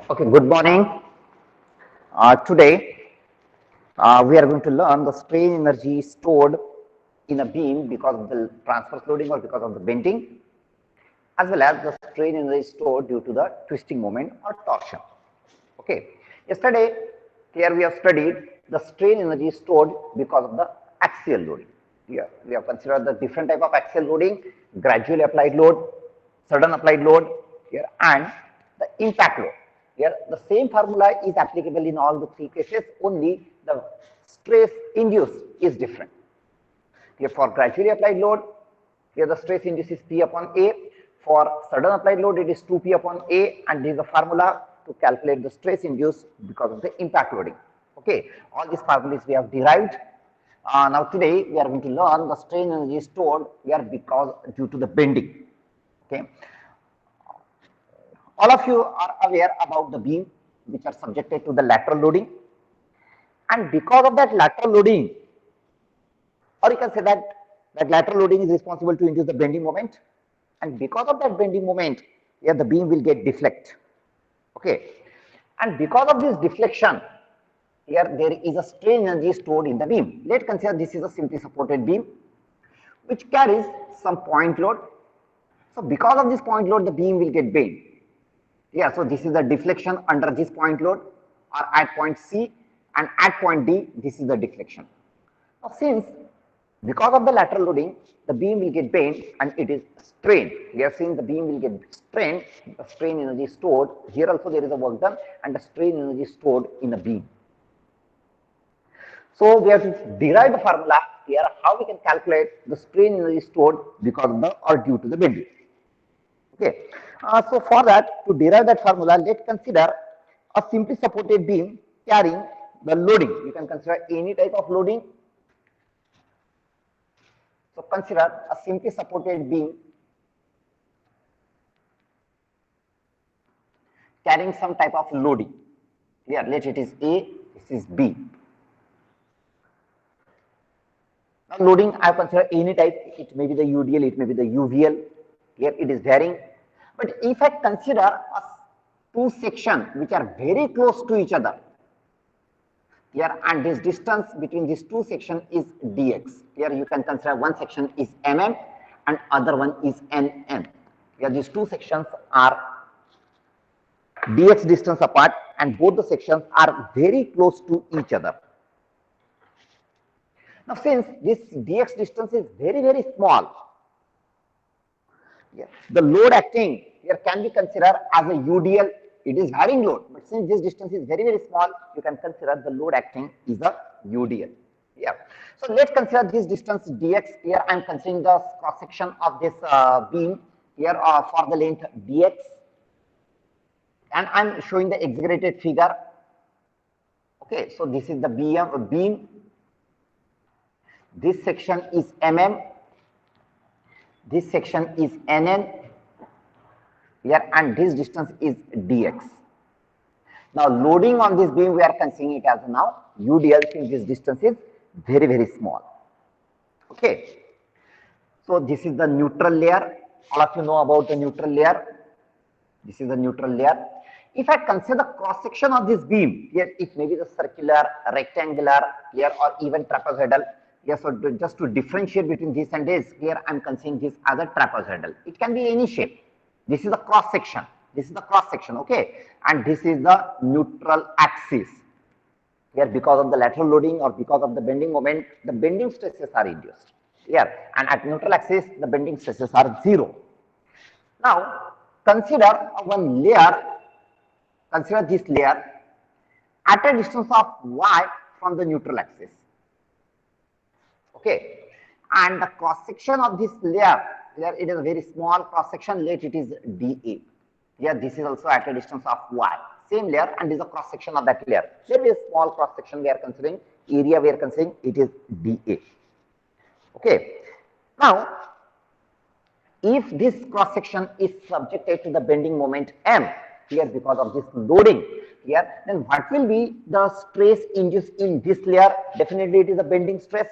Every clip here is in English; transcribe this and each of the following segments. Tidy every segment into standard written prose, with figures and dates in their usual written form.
Okay, good morning. Today we are going to learn the strain energy stored in a beam because of the transverse loading or because of the bending, as well as the strain energy stored due to the twisting moment or torsion. Okay, yesterday here we have studied the strain energy stored because of the axial loading. Here we have considered the different type of axial loading: gradually applied load, sudden applied load, here, and the impact load. Here the same formula is applicable in all the three cases, only the stress induced is different. Here for gradually applied load, here the stress induced is P upon A. For sudden applied load, it is 2P upon A, and this is the formula to calculate the stress induced because of the impact loading. Okay, all these formulas we have derived. Now today we are going to learn the strain energy stored here because due to the bending. Okay, all of you are aware about the beam which are subjected to the lateral loading, and because of that lateral loading, or you can say that lateral loading is responsible to induce the bending moment, and because of that bending moment, here the beam will get deflect. Okay, and because of this deflection, here there is a strain energy stored in the beam. Let's consider this is a simply supported beam which carries some point load. So because of this point load, the beam will get bent. Yeah, so this is the deflection under this point load or at point C, and at point D, this is the deflection. Now since because of the lateral loading, the beam will get bent and it is strained. We are seeing the beam will get strained, the strain energy stored. Here also there is a work done and the strain energy stored in the beam. So we have to derive the formula here how we can calculate the strain energy stored because of the or due to the bending. Okay. So for that, to derive that formula, let's consider a simply supported beam carrying the loading. You can consider any type of loading. So consider a simply supported beam carrying some type of loading. Here, let it is A, this is B. Now loading, I have considered any type. It may be the UDL, it may be the UVL. Here it is varying. But if I consider two sections which are very close to each other, here, and this distance between these two sections is dx. Here you can consider one section is mm and other one is nm. Here these two sections are dx distance apart and both the sections are very close to each other. Now since this dx distance is very small, the load acting here can be considered as a UDL. It is varying load, but since this distance is very small, you can consider the load acting is a UDL. Yeah. So let's consider this distance dx. Here I am considering the cross section of this beam here for the length dx, and I am showing the exaggerated figure. Okay, so this is the beam. This section is mm. This section is nn. Here and this distance is dx. Now loading on this beam we are considering it as now UDL since this distance is very small. Okay. So this is the neutral layer. All of you know about the neutral layer. This is the neutral layer. If I consider the cross section of this beam, here it may be the circular, rectangular, here or even trapezoidal. Yes, so just to differentiate between this and this, here I am considering this as a trapezoidal. It can be any shape. This is the cross section. This is the cross section, okay, and this is the neutral axis. Here, because of the lateral loading or because of the bending moment, the bending stresses are induced. Here, and at neutral axis, the bending stresses are 0. Now, consider one layer. Consider this layer at a distance of y from the neutral axis. Okay, and the cross section of this layer, it is a very small cross section, let it is dA. Here this is also at a distance of y, same layer, and this is a cross section of that layer. There is a small cross section we are considering, area we are considering, it is dA. Okay, now if this cross section is subjected to the bending moment m, here because of this loading here, then what will be the stress induced in this layer? Definitely it is a bending stress.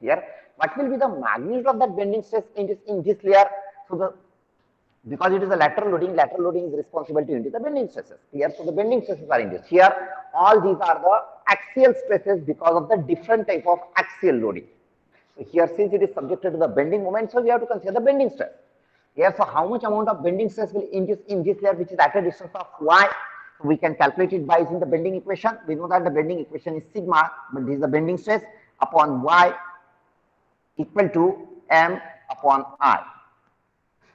Here, what will be the magnitude of that bending stress induced in this layer? So Because it is a lateral loading is responsible to induce the bending stresses. Here, so the bending stresses are induced. Here, all these are the axial stresses because of the different type of axial loading. So here, since it is subjected to the bending moment, so we have to consider the bending stress. Here, so how much amount of bending stress will induce in this layer, which is at a distance of y? So we can calculate it by using the bending equation. We know that the bending equation is sigma, but this is the bending stress upon y equal to m upon I.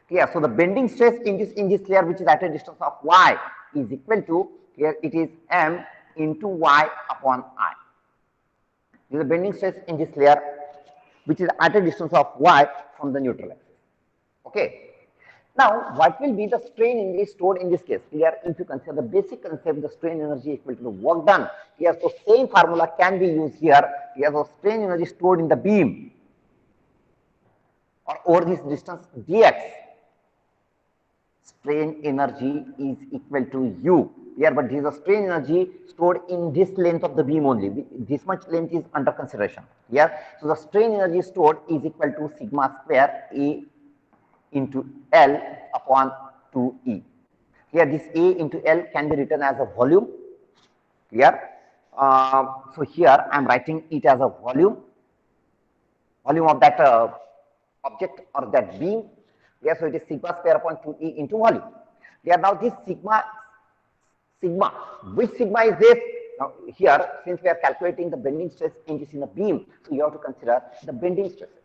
Here, so the bending stress in this layer, which is at a distance of y, is equal to, here it is m into y upon I. This is the bending stress in this layer, which is at a distance of y from the neutral axis. Okay. Now, what will be the strain energy stored in this case? Here, if you consider the basic concept, the strain energy equal to the work done. Here, so same formula can be used here. Here, the strain energy stored in the beam or over this distance dx. Strain energy is equal to U. Here, but this is the strain energy stored in this length of the beam only. This much length is under consideration. Here, so the strain energy stored is equal to sigma square A into L upon 2E. Here, this A into L can be written as a volume. Here, so here I am writing it as a volume of that object or that beam. Yes, so it is sigma square upon 2E into volume. There now this sigma, which sigma is this? Now here, since we are calculating the bending stress in a beam, so you have to consider the bending stresses.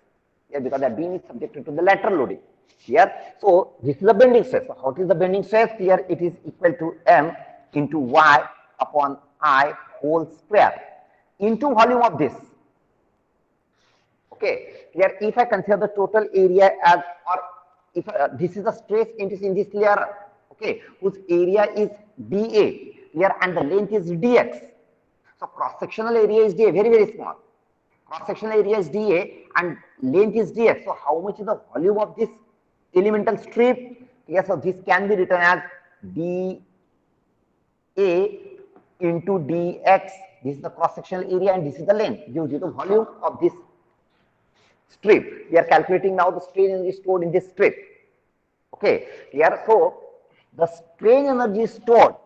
Yeah, because the beam is subjected to the lateral loading. Here, so this is the bending stress. So how is the bending stress? Here it is equal to m into y upon I whole square into volume of this. Okay, here if I consider the total area as, or if this is the stress in this layer, okay, whose area is dA here and the length is dx. So cross sectional area is dA, very small. Cross sectional area is dA and length is dx. So how much is the volume of this elemental strip? Yes, so this can be written as dA into dx. This is the cross sectional area and this is the length, gives you the volume of this strip. We are calculating now the strain energy stored in this strip. Okay, here, so the strain energy stored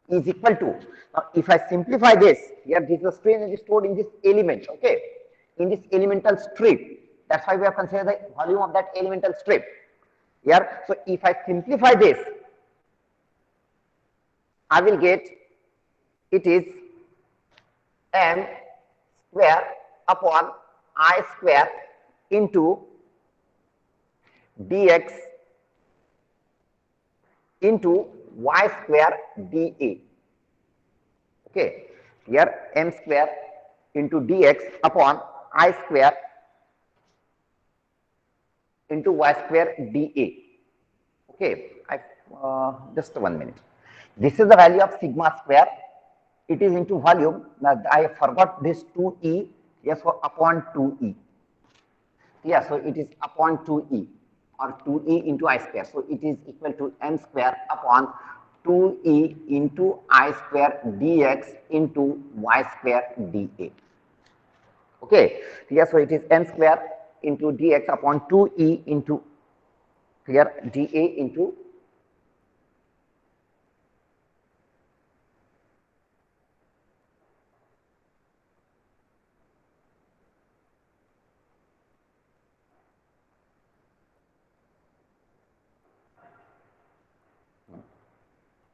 is equal to, now if I simplify this, here this is the strain energy stored in this element, okay, in this elemental strip. That's why we have considered the volume of that elemental strip. Here, so if I simplify this, I will get it is m square upon I square into dx into y square dA. Okay, here m square into dx upon I square into y square dA. Okay, just 1 minute. This is the value of sigma square. It is into volume. Now I forgot this 2E. Yes, so upon 2E. Yeah, so it is upon 2E or 2E into I square. So it is equal to m square upon 2E into I square dx into y square dA. Okay, here, so it is m square into dx upon 2E into here dA into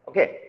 okay.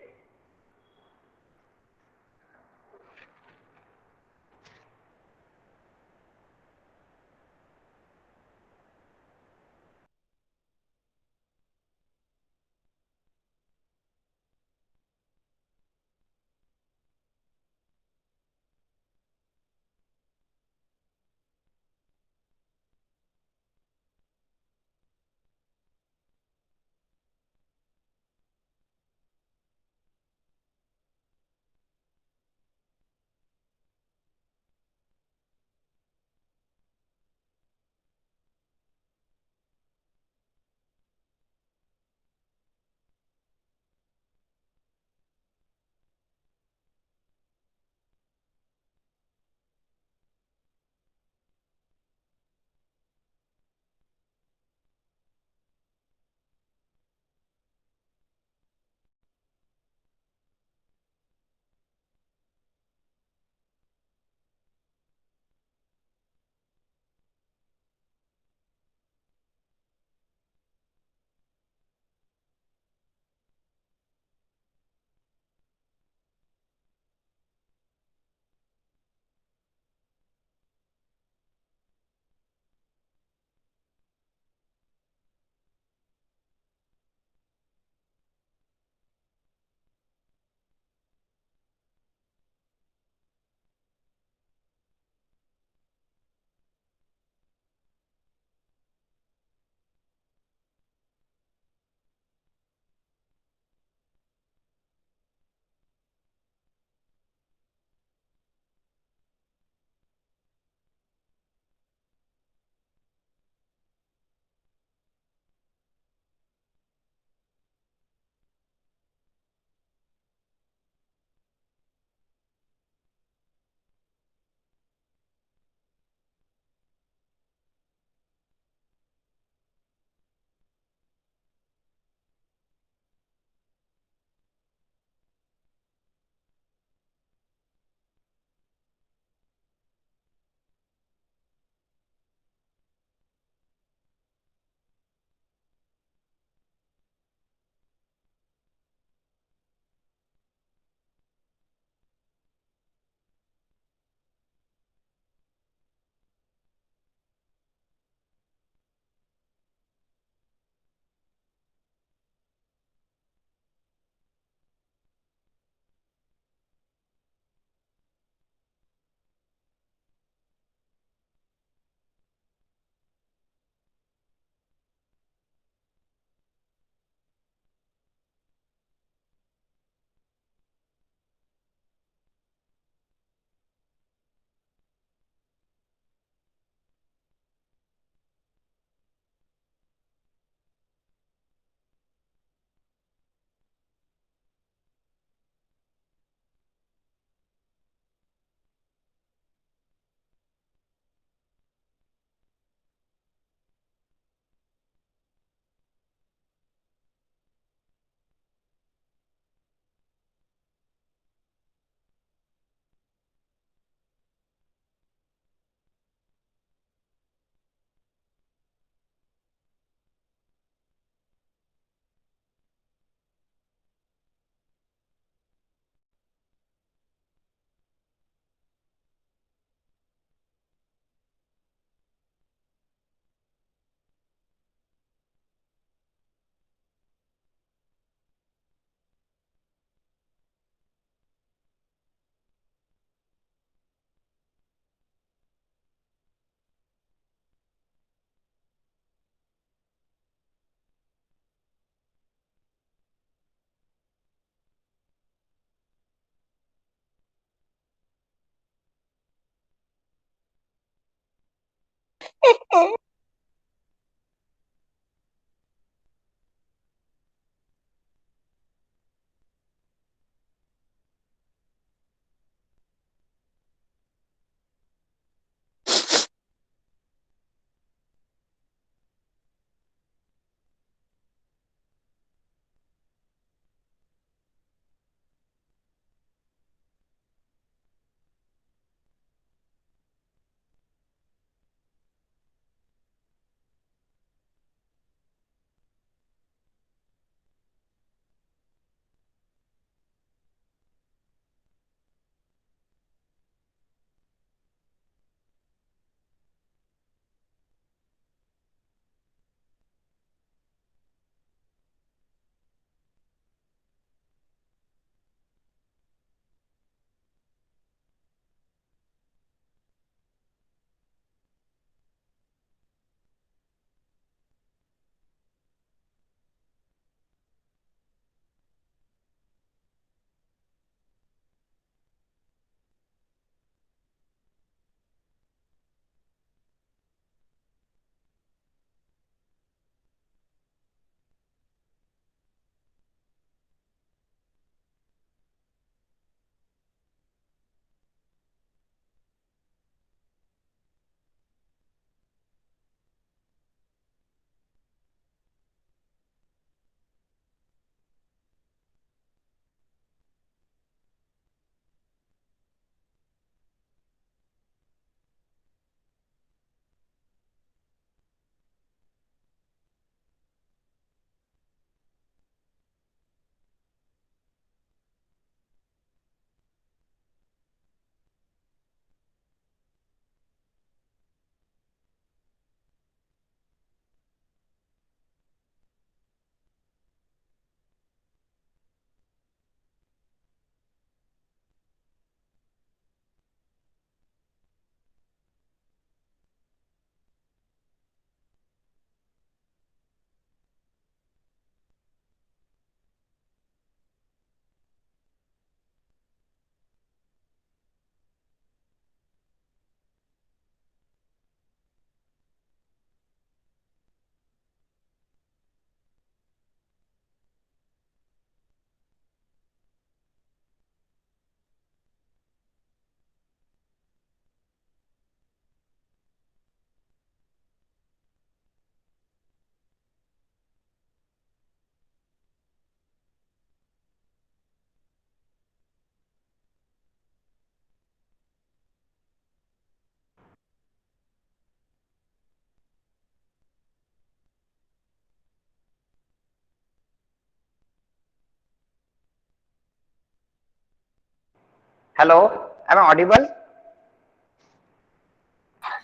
Hello, am I audible?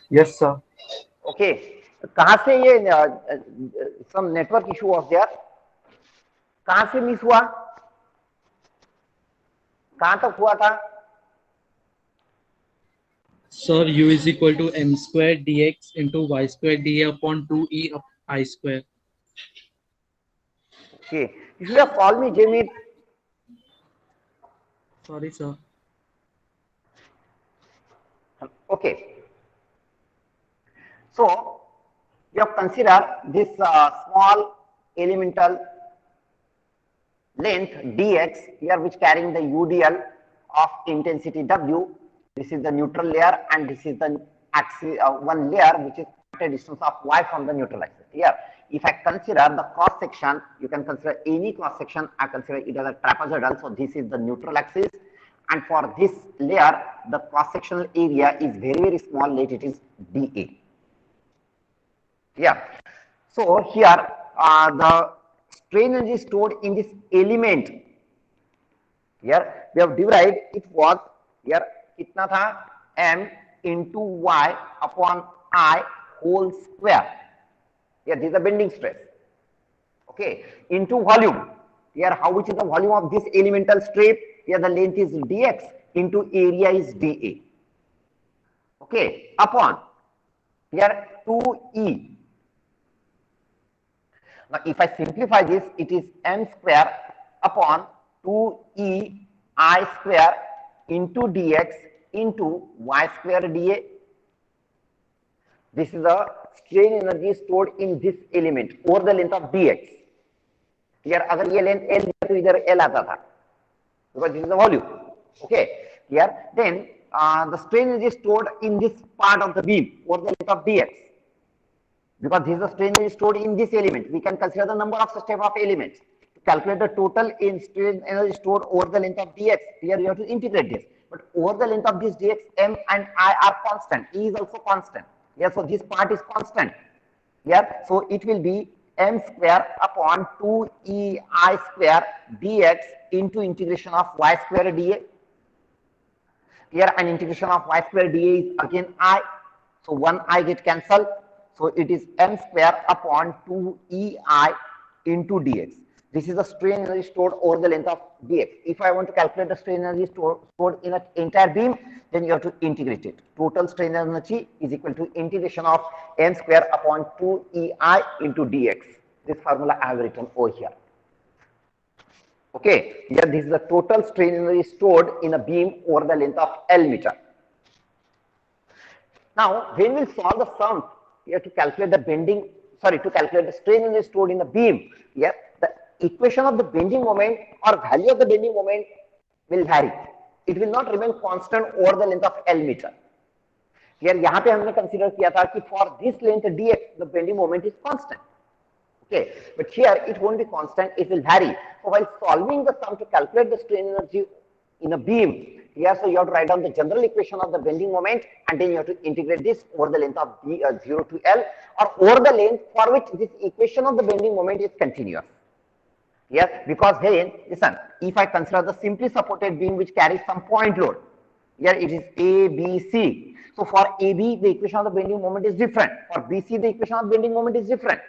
Yes, sir. Okay. कहाँ से ये some network issue of there, कहाँ से miss हुआ, कहाँ तक हुआ था? Sir, u is equal to m square dx into y square dA upon 2e of I square. Okay, you should have called me, Jamie. Sorry, sir. Okay, so you have considered this small elemental length dx here, which carrying the UDL of intensity W. This is the neutral layer, and this is the axis one layer which is at a distance of y from the neutral axis. Here, if I consider the cross section, you can consider any cross section. I consider it as a trapezoidal. So this is the neutral axis, and for this layer, the cross sectional area is very small. Let it is dA. Yeah. So here the strain energy stored in this element, here we have derived, it was here kitna tha, m into y upon I whole square. Here this is the bending stress. Okay, into volume. Here how much is the volume of this elemental strip? Here the length is dx into area is dA. Okay, upon here 2e. Now, if I simplify this, it is m square upon 2e I square into dx into y square dA. This is the strain energy stored in this element over the length of dx. Here, अगर ये length L तो इधर L आता था, because this is the volume. Okay, here then the strain energy stored in this part of the beam over the length of dx. Because this is the strain energy stored in this element, we can consider the number of step of elements. To calculate the total in strain energy stored over the length of dx, here you have to integrate this. But over the length of this dx, m and I are constant. E is also constant. Here, so this part is constant. Here, so it will be m square upon 2 ei square dx into integration of y square dA. Here, an integration of y square dA is again I. So one I get cancelled. So it is m square upon 2ei into dx. This is the strain energy stored over the length of dx. If I want to calculate the strain energy stored in an entire beam, then you have to integrate it. Total strain energy is equal to integration of m square upon 2ei into dx. This formula I have written over here. Okay, here this is the total strain energy stored in a beam over the length of L meter. Now, when we solve the sum, we have to calculate the to calculate the strain energy stored in the beam. Here, the equation of the bending moment or value of the bending moment will vary. It will not remain constant over the length of L meter. Here, यहाँ पे हमने consider किया था कि for this length dx, the bending moment is constant. Okay, but here it won't be constant, it will vary. So while solving the sum to calculate the strain energy in a beam, here so you have to write down the general equation of the bending moment and then you have to integrate this over the length of 0 to L or over the length for which this equation of the bending moment is continuous. Yes, because then listen, if I consider the simply supported beam which carries some point load, here it is A, B, C. So for AB, the equation of the bending moment is different. For BC, the equation of bending moment is different.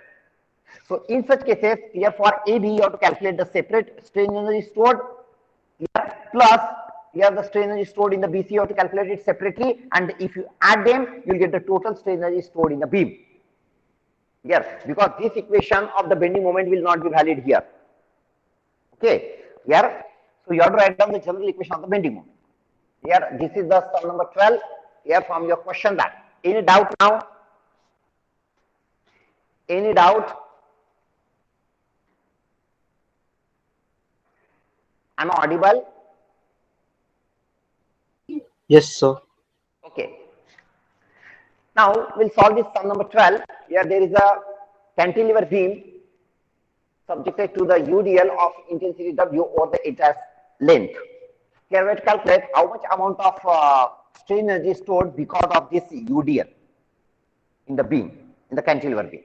So in such cases, here for AB, you have to calculate the separate strain energy stored here plus here the strain energy stored in the BC, you have to calculate it separately, and if you add them, you'll get the total strain energy stored in the beam. Yes, because this equation of the bending moment will not be valid here. Okay, here, so you have to write down the general equation of the bending moment. Here, this is the sum number 12. Here from your question that. Any doubt now? Any doubt? Am I audible? Yes, sir. Okay. Now we'll solve this sum number 12. Here there is a cantilever beam subjected to the UDL of intensity W over the entire length. Here we have to calculate how much amount of strain energy stored because of this UDL in the beam, in the cantilever beam.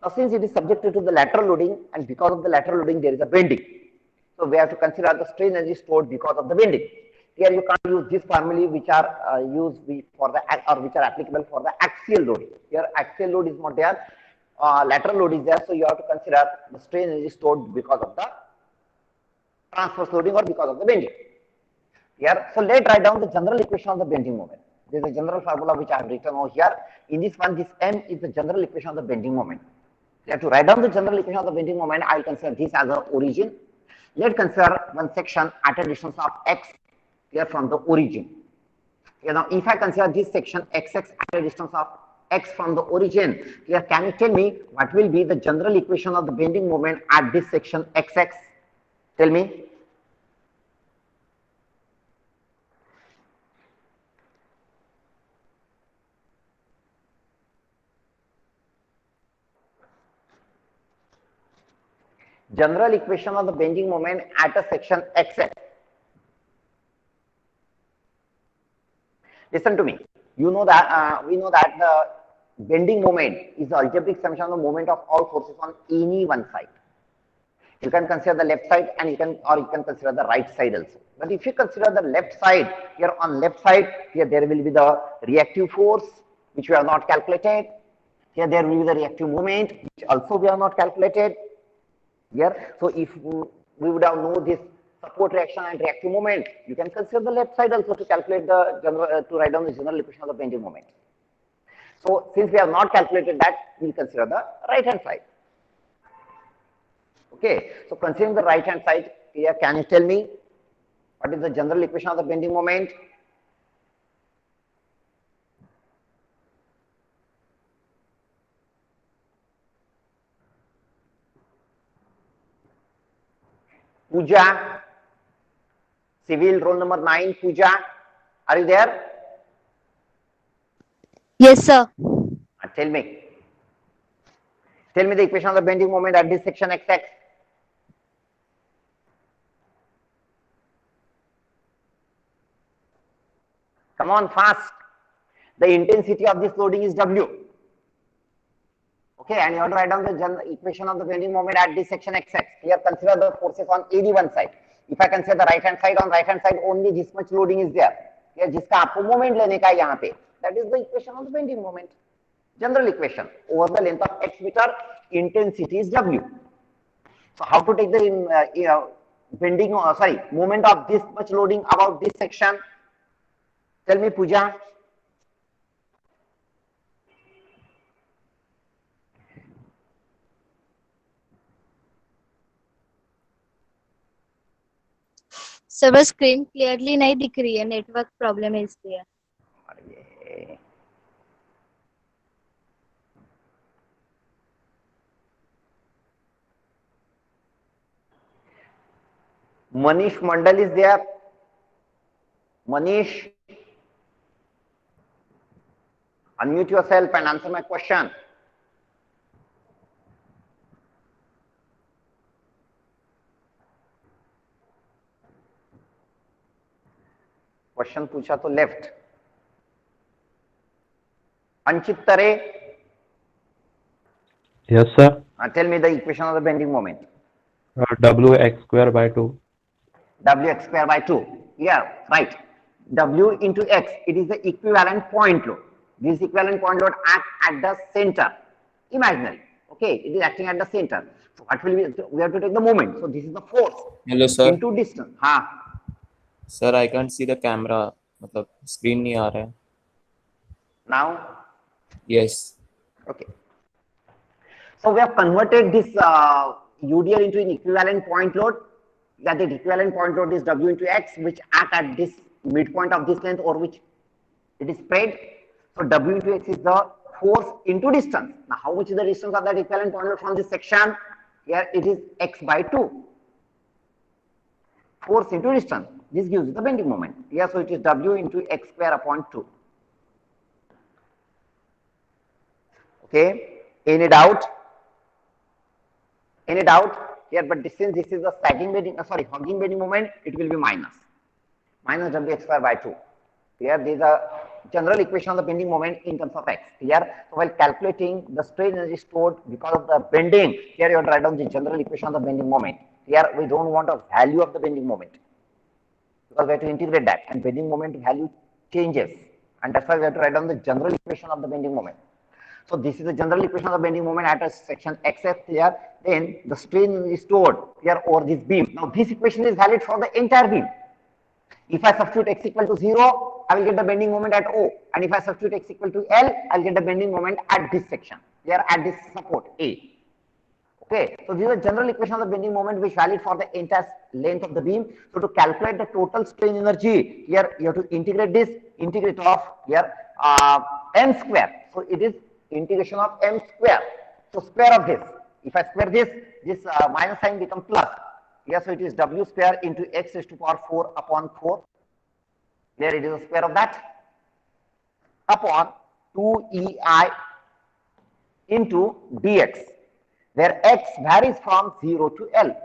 Now since it is subjected to the lateral loading and because of the lateral loading there is a bending. So we have to consider the strain energy stored because of the bending. Here you can't use these formulae which are used for the or which are applicable for the axial loading. Here axial load is not there, lateral load is there, so you have to consider the strain energy stored because of the transverse loading or because of the bending. Here, so let's write down the general equation of the bending moment. There is a general formula which I have written over here. In this one, this M is the general equation of the bending moment. You have to write down the general equation of the bending moment. I will consider this as an origin. Let's consider one section at a distance of x here from the origin. Here now, if I consider this section xx at a distance of x from the origin, here can you tell me what will be the general equation of the bending moment at this section xx? Tell me. General equation of the bending moment at a section xx. Listen to me. You know that we know that the bending moment is the algebraic summation of the moment of all forces on any one side. You can consider the left side and you can consider the right side also. But if you consider the left side, here on left side, here there will be the reactive force which we have not calculated. Here there will be the reactive moment which also we have not calculated. Here, so if we would have known this support reaction and reactive moment, you can consider the left side also to calculate the general, to write down the general equation of the bending moment. So since we have not calculated that, we will consider the right hand side. Okay, so considering the right hand side, here can you tell me what is the general equation of the bending moment? Pooja, civil roll number 9. Pooja, are you there? Yes, sir. Tell me. Tell me the equation of the bending moment at this section XX. Come on, fast. The intensity of this loading is W. Okay, and you have to write down the equation of the bending moment at this section XX. Here, consider the forces on AD1 side. If I consider the right hand side, on right hand side only this much loading is there. Here, जिसका आपको moment लेने का है यहाँ पे. That is the equation of the bending moment. General equation. Over the length of x meter, intensity is W. So how to take the bending, moment of this much loading about this section? Tell me, Pooja. Sir बस screen clearly नहीं दिख रही है, network problem है इसलिए। Manish Mandal is there. Manish, unmute yourself and answer my question. Question पूछा तो left. Anchit Tare. Yes, sir. Tell me the equation of the bending moment. Wx square by 2. Wx square by 2. Yeah, right. W into x, it is the equivalent point load. This equivalent point load acts at the center. Imaginary. Okay, it is acting at the center. So what will we have to take the moment. So this is the force. Hello, sir. Into distance. हाँ. Sir, I can't see the camera. मतलब screen नहीं आ रहा है. Now. Yes. Okay. So we have converted this UDL into an equivalent point load. That the equivalent point load is W into X, which act at this midpoint of this length or which it is spread. So W into X is the force into distance. Now how much is the distance of that equivalent point load from this section? Here it is X by 2. Force into distance. This gives you the bending moment. Here so it is W into X square upon 2. Okay. Any doubt? Any doubt? Here, but since this is the sagging bending, hugging bending moment, it will be minus Wx square by 2. Here, there is a general equation of the bending moment in terms of x. Here, so while calculating the strain energy stored because of the bending, here you have to write down the general equation of the bending moment. Here, we don't want a value of the bending moment because we have to integrate that, and bending moment value changes, and that's why we have to write down the general equation of the bending moment. So this is the general equation of the bending moment at a section XF here. Then the strain is stored here over this beam. Now this equation is valid for the entire beam. If I substitute x equal to 0, I will get the bending moment at O. And if I substitute x equal to L, I will get the bending moment at this section. Here at this support A. Okay. So this is the general equation of the bending moment which is valid for the entire length of the beam. So to calculate the total strain energy, here you have to integrate this, integrate of here m square. So it is integration of m square. So square of this. If I square this, this minus sign becomes plus. Here so it is W square into x raised to power 4 upon 4. There it is a square of that upon 2EI into dx, where x varies from 0 to L.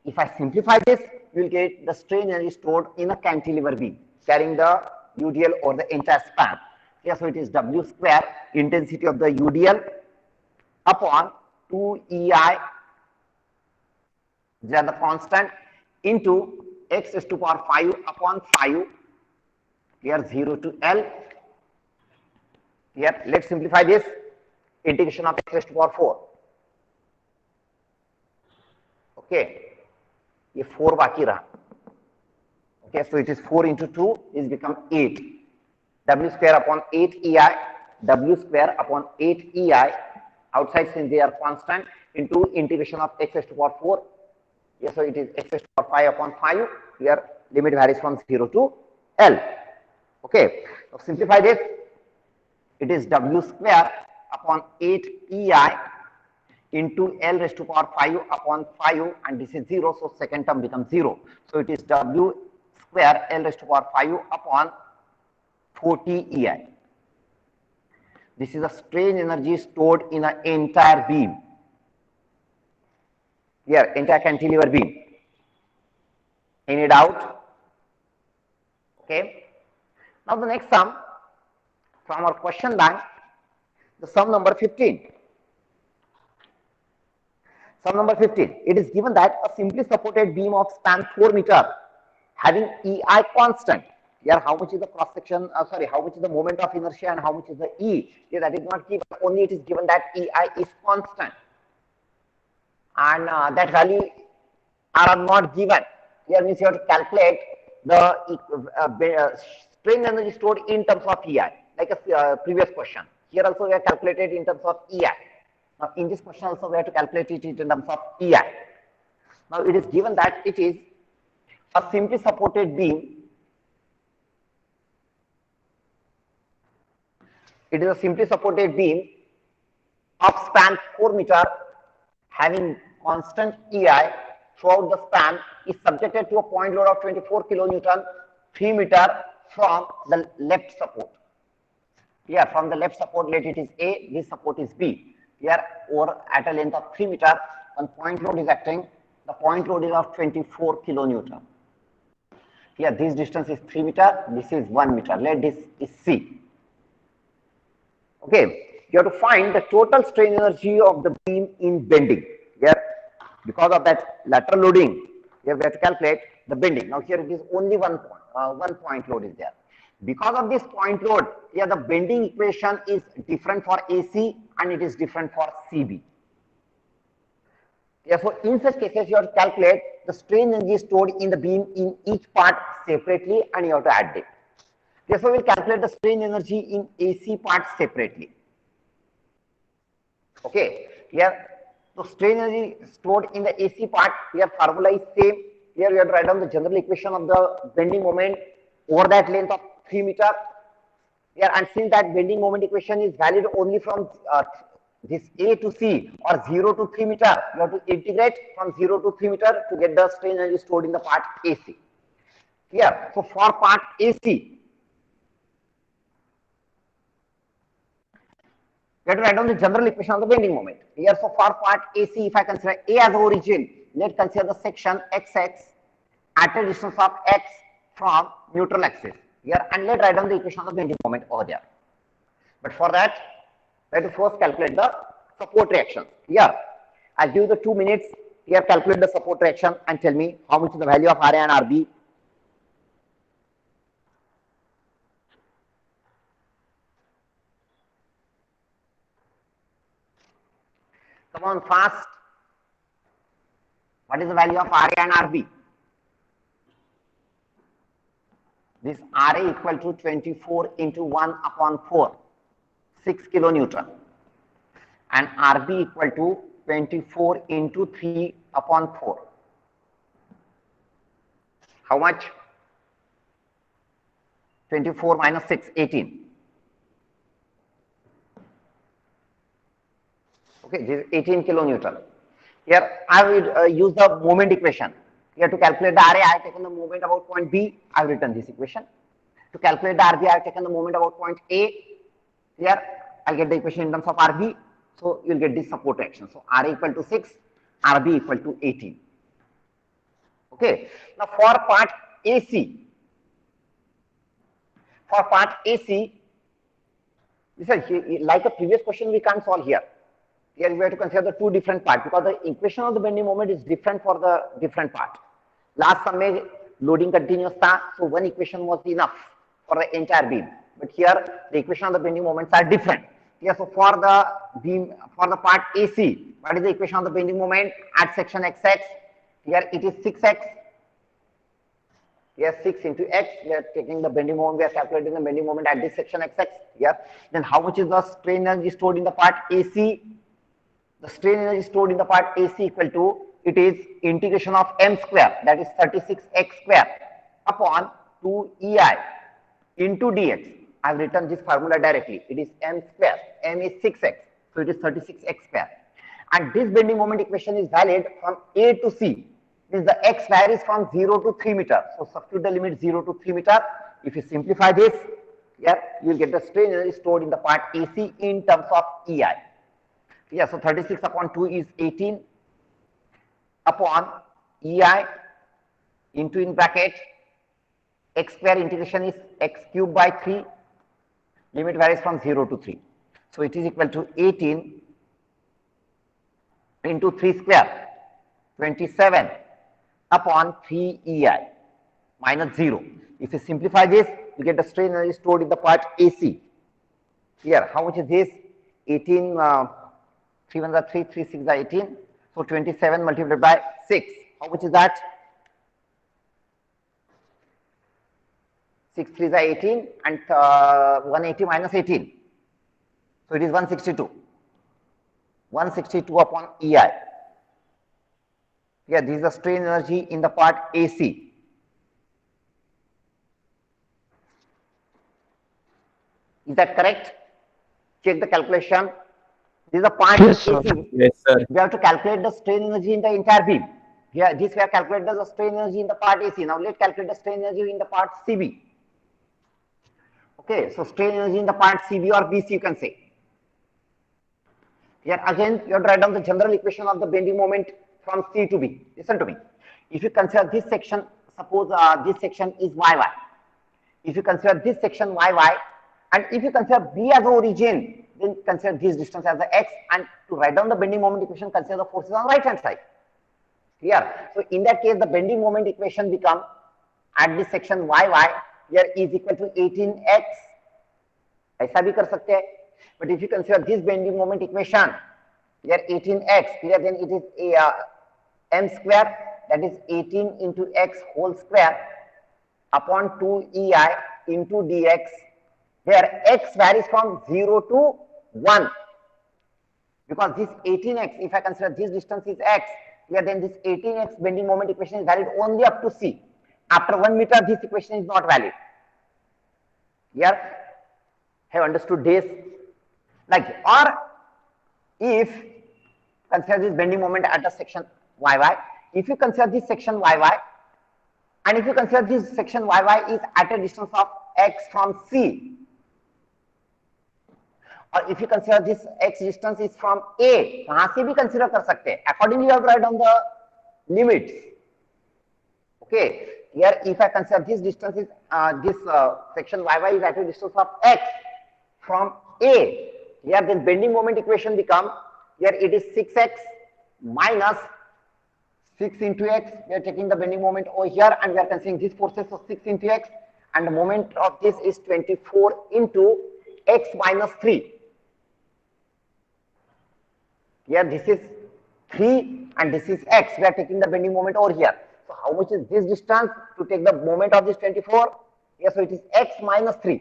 If I simplify this, you will get the strain energy stored in a cantilever beam carrying the UDL over the entire span. Here, so it is W square, intensity of the UDL upon 2EI, they are the constant, into x raised to power 5 upon 5, here 0 to L. Here, let's simplify this, integration of x raised to power 4. Okay, ये 4 बाकी रहा. Okay, so it is 4 into 2 is become 8. W square upon 8 EI, W square upon 8 EI, outside since they are constant, into integration of x raised to power 4. Yes, so it is x raised to power 5 upon 5. Here limit varies from 0 to L. Okay, so simplify this. It is W square upon 8 EI into L raised to power 5 upon 5, and this is 0, so second term becomes 0. So it is W square L raised to power 5 upon 40 EI. This is the strain energy stored in an entire beam. Here, entire cantilever beam. Any doubt? Okay. Now the next sum from our question bank, the sum number 15. Sum number 15. It is given that a simply supported beam of span 4 meter having EI constant. Here, how much is the cross section? How much is the moment of inertia and how much is the E? Here, that is not given. Only it is given that EI is constant, and that value are not given. Here means you have to calculate the strain energy stored in terms of EI, like a previous question. Here also we have calculated in terms of EI. Now in this question also we have to calculate it in terms of EI. Now it is given that it is a simply supported beam. It is a simply supported beam of span 4 meter having constant EI throughout the span, is subjected to a point load of 24 kilonewton 3 meter from the left support. Here from the left support, let it is A, this support is B. Here over at a length of 3 meter, one point load is acting. The point load is of 24 kilonewton. Here this distance is 3 meter, this is 1 meter. Let this is C. Okay, you have to find the total strain energy of the beam in bending. Here, because of that lateral loading, here we have to calculate the bending. Now here it is only one point load is there. Because of this point load, here the bending equation is different for AC and it is different for CB. Therefore, in such cases, you have to calculate the strain energy stored in the beam in each part separately, and you have to add it. Therefore, we will calculate the strain energy in AC part separately. Okay, here the strain energy stored in the AC part, here formula is same. Here we have to write down the general equation of the bending moment over that length of 3 meter. Here, and since that bending moment equation is valid only from this A to C or 0 to 3 meter, you have to integrate from 0 to 3 meter to get the strain energy stored in the part AC. Here, so for part AC, we have to write down the general equation of the bending moment. Here, so for part AC, if I consider A as origin, let's consider the section XX at a distance of X from neutral axis. Here, and let's write down the equation of the bending moment over there. But for that, we have to first calculate the support reaction. Here, I'll give you the 2 minutes. Here, calculate the support reaction and tell me how much is the value of RA and RB. Come on, fast. What is the value of RA and RB? This RA equal to 24 into 1 upon 4, 6 kilonewton. And RB equal to 24 into 3 upon 4. How much? 24 minus 6, 18. Okay, this is 18 kilonewton. Here I will use the moment equation. Here to calculate the RA, I have taken the moment about point B. I have written this equation. To calculate the RB, I have taken the moment about point A. Here I get the equation in terms of RB. So you will get this support reaction. So RA equal to 6, RB equal to 18. Okay. Now for part AC, this is like a previous question we can't solve here. Here we have to consider the two different parts because the equation of the bending moment is different for the different part. Last sum mein loading continuous tha, so one equation was enough for the entire beam. But here the equation of the bending moments are different. Here, so for the beam, for the part AC, what is the equation of the bending moment at section XX? Here it is 6x. Here 6 into x. We are taking the bending moment. We are calculating the bending moment at this section XX. Here, then how much is the strain energy stored in the part AC? The strain energy stored in the part AC equal to, it is integration of m square, that is 36x square upon 2EI into dx. I have written this formula directly. It is m square. M is 6x, so it is 36x square. and this bending moment equation is valid from A to C. Means the x varies from 0 to 3 meter. So substitute the limit 0 to 3 meter. If you simplify this, yeah, you will get the strain energy stored in the part AC in terms of EI. Yeah, so 36 upon 2 is 18 upon EI into in bracket x square integration is x cube by 3. Limit varies from 0 to 3. So it is equal to 18 into 3 square, 27 upon 3 EI minus 0. If you simplify this, you get the strain energy stored in the part AC. Here, how much is this? 18, 3 1s are 3, 3 6 are 18. So 27 multiplied by 6. How much is that? 6 3s are 18 and 180 minus 18. So it is 162. 162 upon EI. Yeah, this is the strain energy in the part AC. Is that correct? Check the calculation. This is the part Yes, sir. AC. Yes, sir. We have to calculate the strain energy in the entire beam. Here, this we have calculated the strain energy in the part AC. Now let's calculate the strain energy in the part CB. Okay, so strain energy in the part CB or BC you can say. Here again, you have to write down the general equation of the bending moment from C to B. Listen to me. If you consider this section, suppose this section is YY. If you consider this section YY, and if you consider B as the origin, then consider this distance as the X, and to write down the bending moment equation, consider the forces on the right hand side. Here, so in that case, the bending moment equation become at this section YY here is equal to 18x. ऐसा भी कर सकते हैं. But if you consider this bending moment equation, here 18x, here then it is a m square, that is 18 into x whole square upon 2ei into dx, where x varies from 0 to 1. Because this 18x, if I consider this distance is x, here then this 18x bending moment equation is valid only up to C. After 1 meter, this equation is not valid. Here, have understood this? Like, or if consider this bending moment at the section YY, if you consider this section YY, and if you consider this section YY is at a distance of x from C, or if you consider this x distance is from A, वहां से भी consider कर सकते हैं. Accordingly, you have to write down the limits. Okay, here if I consider this distance is this section YY is at a distance of x from A, here then bending moment equation become, here it is 6x minus 6 into x. We are taking the bending moment over here and we are considering these forces of 6 into x, and the moment of this is 24 into x minus 3. Here this is 3 and this is x. We are taking the bending moment over here. So how much is this distance to take the moment of this 24? Yes, so it is x minus 3.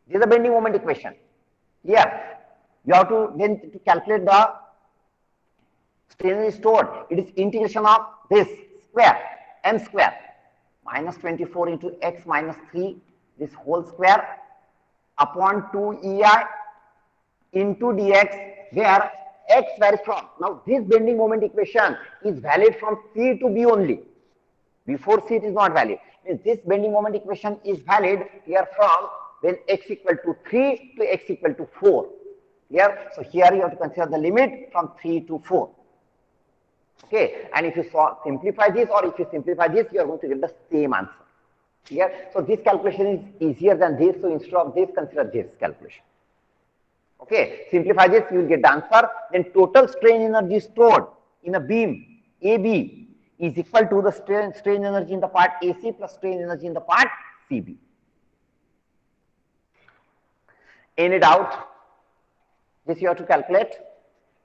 This is the bending moment equation. Here you have to then to calculate the strain energy stored. It is integration of this square, m square, minus 24 into x minus 3, this whole square upon 2ei into dx, where x varies from. Now this bending moment equation is valid from C to B only. Before C it is not valid. Means this bending moment equation is valid here from when x equal to 3 to x equal to 4. Here, so here you have to consider the limit from 3 to 4. Okay, and if you simplify this, or if you simplify this, you are going to get the same answer. Here, so this calculation is easier than this. So instead of this, consider this calculation. Okay, simplify this, you will get the answer. Then total strain energy stored in a beam AB is equal to the strain energy in the part AC plus strain energy in the part CB. Any doubt? This you have to calculate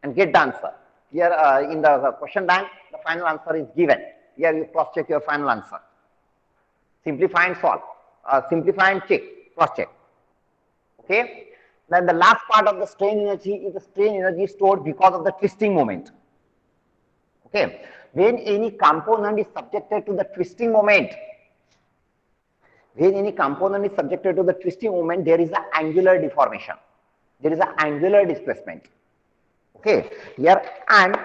and get the answer. Here in the question bank, the final answer is given. Here you cross check your final answer. Simplify and solve. Simplify and check, cross check. Okay. Then the last part of the strain energy is the strain energy stored because of the twisting moment. Okay. When any component is subjected to the twisting moment, there is an angular deformation. There is an angular displacement. Okay, here and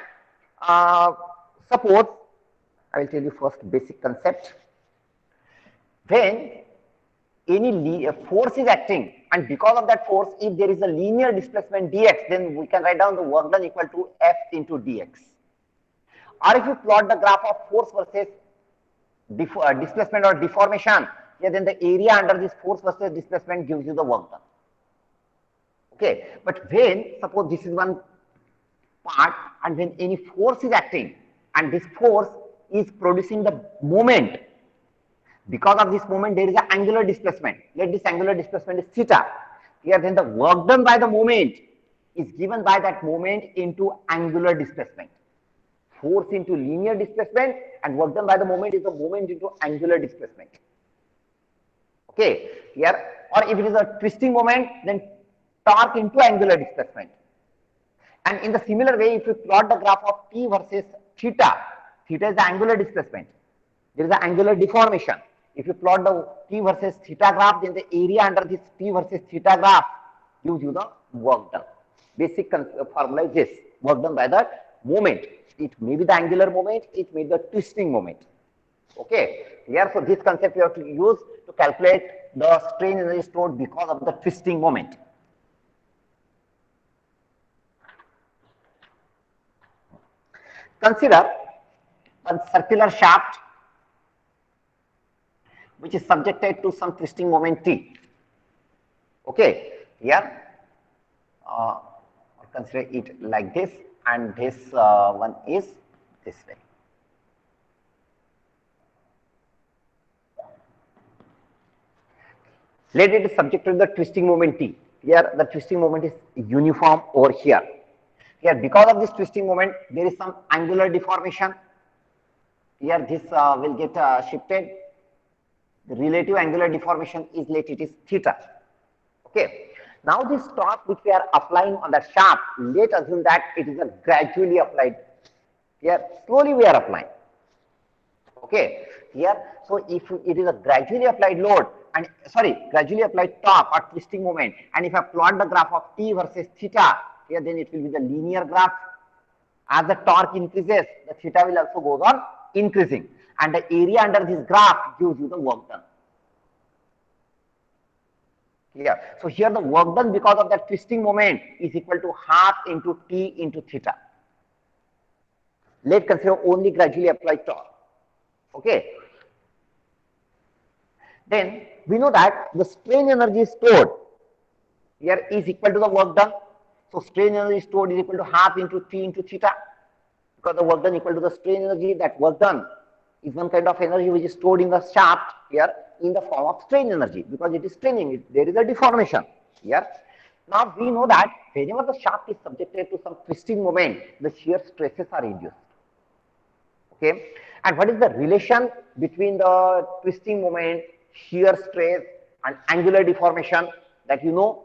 suppose I will tell you first basic concept. When any force is acting, and because of that force, if there is a linear displacement dx, then we can write down the work done equal to F into dx. Or if you plot the graph of force versus displacement or deformation, yeah, then the area under this force versus displacement gives you the work done. Okay, but when suppose this is one part, and when any force is acting, and this force is producing the moment, because of this moment there is an angular displacement. Let this angular displacement is theta. Here then the work done by the moment is given by that moment into angular displacement. Force into linear displacement and work done by the moment is the moment into angular displacement. Okay, here, or if it is a twisting moment, then torque into angular displacement. And in the similar way, if you plot the graph of t versus theta, theta is the angular displacement. There is an angular deformation. If you plot the t versus theta graph, then the area under this t versus theta graph gives you the work done. Basic formula is this: work done by the moment. It may be the angular moment, it may be the twisting moment. Okay, here so this concept you have to use to calculate the strain energy stored because of the twisting moment. Consider a circular shaft which is subjected to some twisting moment T. Okay, here consider it like this, and this one is this way. Let it is subjected to the twisting moment T. Here the twisting moment is uniform over here. Here because of this twisting moment there is some angular deformation. Here this will get shifted. The relative angular deformation is, let it is theta. Okay. Now this torque which we are applying on the shaft, let us assume that it is a gradually applied. Here slowly we are applying. Okay. Here, so if it is a gradually applied load, and gradually applied torque or twisting moment, and if I plot the graph of t versus theta, here then it will be the linear graph. As the torque increases, the theta will also goes on increasing, and the area under this graph gives you the work done. Here, so here the work done because of that twisting moment is equal to half into t into theta. Let's consider only gradually applied torque. Okay. Then we know that the strain energy stored here is equal to the work done. So strain energy stored is equal to half into t into theta, because the work done equal to the strain energy. That work done is one kind of energy which is stored in the shaft here in the form of strain energy, because it is straining, there is a deformation here. Now we know that whenever the shaft is subjected to some twisting moment, the shear stresses are induced. Okay, and what is the relation between the twisting moment, shear stress and angular deformation? That you know,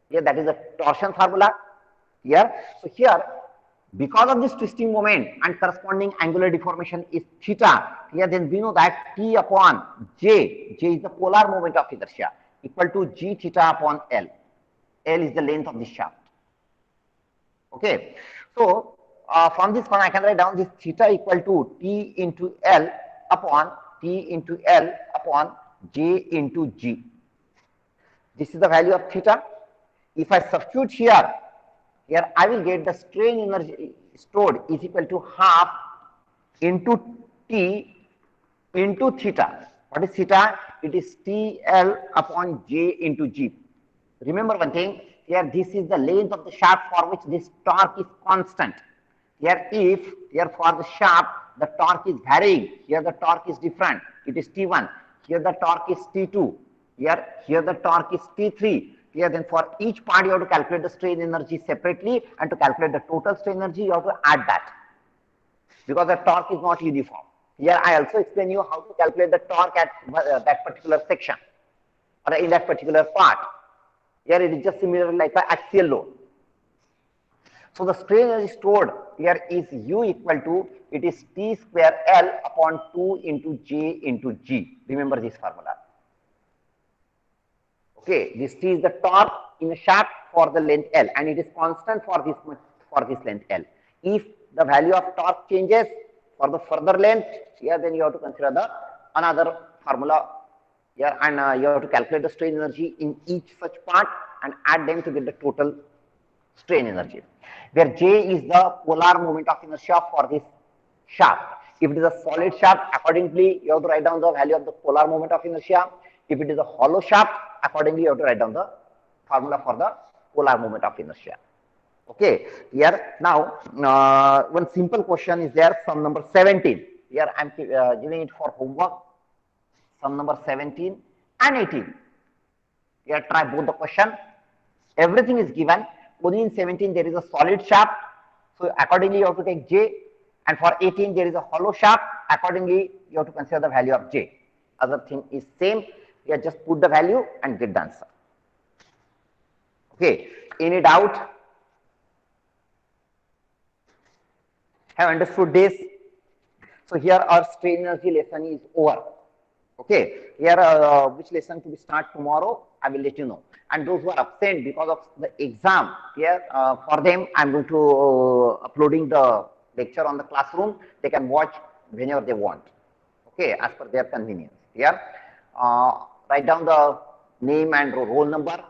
here that is the torsion formula here. So here, because of this twisting moment and corresponding angular deformation is theta, here then we know that T upon J is the polar moment of inertia, equal to G theta upon L. L is the length of the shaft. Okay, so from this one I can write down this theta equal to T into L upon T into L upon J into G. This is the value of theta. If I substitute here I will get the strain energy stored is equal to half into T into theta. What is theta? It is TL upon J into G. Remember one thing, here this is the length of the shaft for which this torque is constant. Here for the shaft the torque is varying, here the torque is different, it is T1, here the torque is T2, here the torque is T3. Here then for each part you have to calculate the strain energy separately, and to calculate the total strain energy you have to add that, because the torque is not uniform. Here I also explain you how to calculate the torque at that particular section or in that particular part. Here it is just similar like the axial load. So the strain energy stored here is U equal to, it is T square L upon 2 into J into G. Remember this formula. Okay, this T is the torque in a shaft for the length L, and it is constant for this much for this length L. If the value of torque changes for the further length, here then you have to consider the another formula here, and you have to calculate the strain energy in each such part and add them to get the total strain energy, where J is the polar moment of inertia for this shaft. If it is a solid shaft, accordingly you have to write down the value of the polar moment of inertia. If it is a hollow shaft, accordingly you have to write down the formula for the polar moment of inertia. Okay, here now one simple question is there, sum number 17. Here I am giving it for homework. Sum number 17 and 18. Here try both the question. Everything is given. Only in 17 there is a solid shaft, so accordingly you have to take J, and for 18 there is a hollow shaft, accordingly you have to consider the value of J. Other thing is same, here just put the value and get the answer. Okay, any doubt? Have understood this? So here our strain energy lesson is over. Okay, here which lesson to be start tomorrow, I will let you know. And those who are absent because of the exam, here for them I am going to uploading the lecture on the classroom. They can watch whenever they want. Okay, as per their convenience. Here, write down the name and roll number.